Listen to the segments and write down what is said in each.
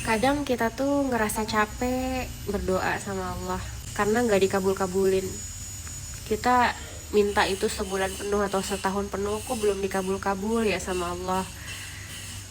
Kadang kita tuh ngerasa capek berdoa sama Allah karena nggak dikabul-kabulin. Kita minta itu sebulan penuh atau setahun penuh, kok belum dikabul-kabul ya sama Allah.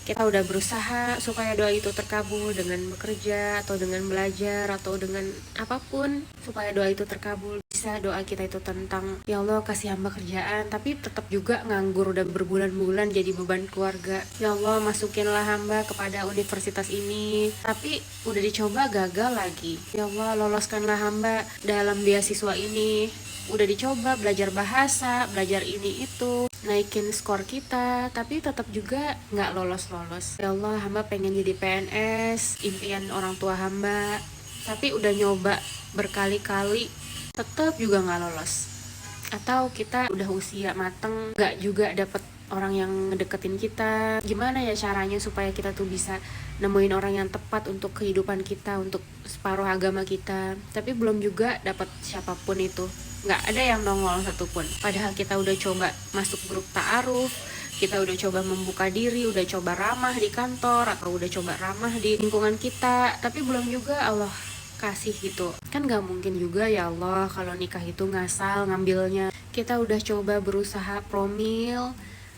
Kita udah berusaha supaya doa itu terkabul dengan bekerja atau dengan belajar atau dengan apapun supaya doa itu terkabul. Bisa doa kita itu tentang ya Allah kasih hamba kerjaan, tapi tetap juga nganggur udah berbulan-bulan jadi beban keluarga. Ya Allah masukinlah hamba kepada universitas ini, tapi udah dicoba gagal lagi. Ya Allah loloskanlah hamba dalam beasiswa ini. Udah dicoba belajar bahasa, belajar ini itu, naikin skor kita, tapi tetap juga nggak lolos-lolos. Ya Allah, hamba pengen jadi PNS, impian orang tua hamba, tapi udah nyoba berkali-kali, tetap juga nggak lolos. Atau kita udah usia mateng, nggak juga dapet orang yang ngedeketin kita. Gimana ya caranya supaya kita tuh bisa nemuin orang yang tepat untuk kehidupan kita, untuk separuh agama kita, tapi belum juga dapet siapapun itu, nggak ada yang nongol satupun. Padahal kita udah coba masuk grup ta'aruf, kita udah coba membuka diri, udah coba ramah di kantor atau udah coba ramah di lingkungan kita, tapi belum juga Allah kasih gitu. Kan gak mungkin juga ya Allah kalau nikah itu ngasal ngambilnya. Kita udah coba berusaha promil,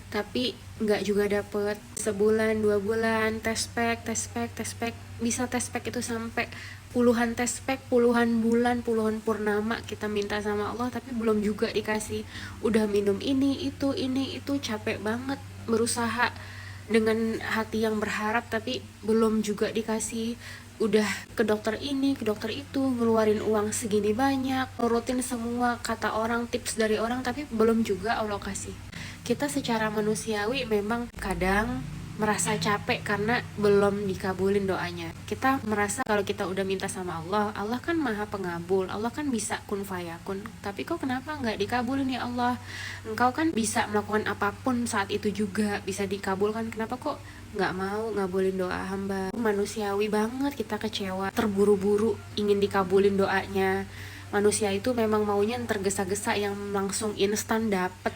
tapi nggak juga dapet. Sebulan 2 bulan tespek, bisa tespek itu sampai puluhan tespek, puluhan bulan, puluhan purnama kita minta sama Allah, tapi belum juga dikasih. Udah minum ini itu capek banget berusaha dengan hati yang berharap, tapi belum juga dikasih. Udah ke dokter ini, ke dokter itu, ngeluarin uang segini banyak, nurutin semua kata orang, tips dari orang, tapi belum juga Allah kasih. Kita secara manusiawi memang kadang merasa capek karena belum dikabulin doanya. Kita merasa kalau kita udah minta sama Allah, Allah kan maha pengabul, Allah kan bisa kun fayakun, tapi kok kenapa nggak dikabulin ya Allah? Engkau kan bisa melakukan apapun saat itu juga bisa dikabulkan, kenapa kok nggak mau ngabulin doa hamba? Manusiawi banget kita kecewa, terburu-buru ingin dikabulin doanya. Manusia itu memang maunya yang tergesa-gesa, yang langsung instan dapet.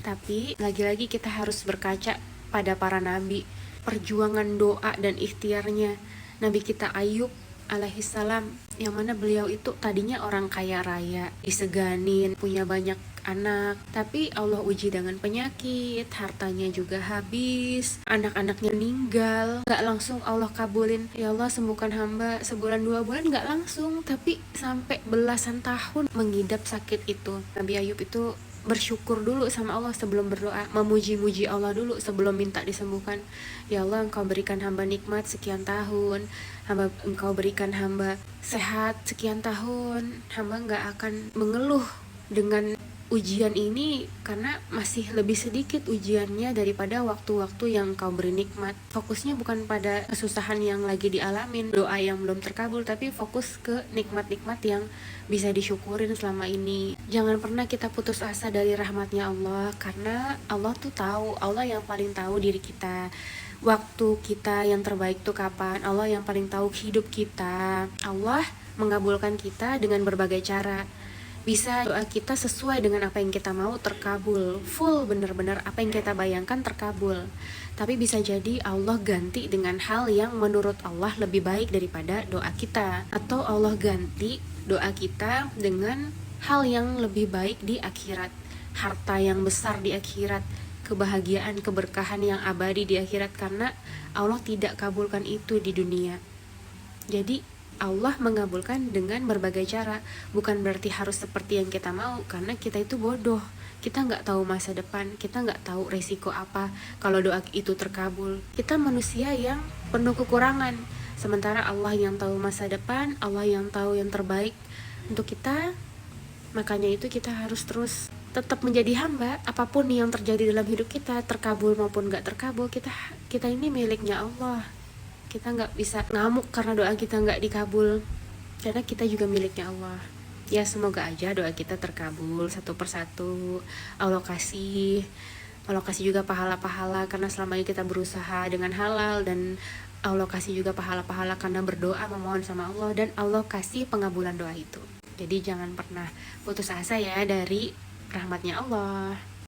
Tapi lagi-lagi kita harus berkaca pada para nabi, perjuangan doa dan ikhtiarnya. Nabi kita Ayub alaihissalam, yang mana beliau itu tadinya orang kaya raya, diseganin, punya banyak anak, tapi Allah uji dengan penyakit, hartanya juga habis, anak-anaknya meninggal, gak langsung Allah kabulin. Ya Allah sembuhkan hamba, sebulan 2 bulan gak langsung, tapi sampai belasan tahun mengidap sakit itu. Nabi Ayub itu bersyukur dulu sama Allah sebelum berdoa, memuji-muji Allah dulu sebelum minta disembuhkan. Ya Allah, engkau berikan hamba nikmat sekian tahun, engkau berikan hamba sehat sekian tahun, hamba gak akan mengeluh dengan ujian ini karena masih lebih sedikit ujiannya daripada waktu-waktu yang kau beri nikmat. Fokusnya bukan pada kesusahan yang lagi dialamin, doa yang belum terkabul, tapi fokus ke nikmat-nikmat yang bisa disyukurin selama ini. Jangan pernah kita putus asa dari rahmatnya Allah, karena Allah tuh tahu, Allah yang paling tahu diri kita, waktu kita yang terbaik tuh kapan. Allah yang paling tahu hidup kita. Allah mengabulkan kita dengan berbagai cara. Bisa doa kita sesuai dengan apa yang kita mau terkabul, full bener-bener apa yang kita bayangkan terkabul. Tapi bisa jadi Allah ganti dengan hal yang menurut Allah lebih baik daripada doa kita, atau Allah ganti doa kita dengan hal yang lebih baik di akhirat, harta yang besar di akhirat, kebahagiaan, keberkahan yang abadi di akhirat, karena Allah tidak kabulkan itu di dunia. Jadi Allah mengabulkan dengan berbagai cara, bukan berarti harus seperti yang kita mau, karena kita itu bodoh. Kita nggak tahu masa depan, kita nggak tahu resiko apa kalau doa itu terkabul. Kita manusia yang penuh kekurangan, sementara Allah yang tahu masa depan, Allah yang tahu yang terbaik untuk kita. Makanya itu kita harus terus tetap menjadi hamba. Apapun yang terjadi dalam hidup kita, terkabul maupun nggak terkabul, kita ini miliknya Allah. Kita nggak bisa ngamuk karena doa kita nggak dikabul, karena kita juga miliknya Allah. Ya semoga aja doa kita terkabul satu persatu. Allah kasih juga pahala-pahala karena selama ini kita berusaha dengan halal, dan Allah kasih juga pahala-pahala karena berdoa memohon sama Allah, dan Allah kasih pengabulan doa itu. Jadi jangan pernah putus asa ya dari rahmatnya Allah.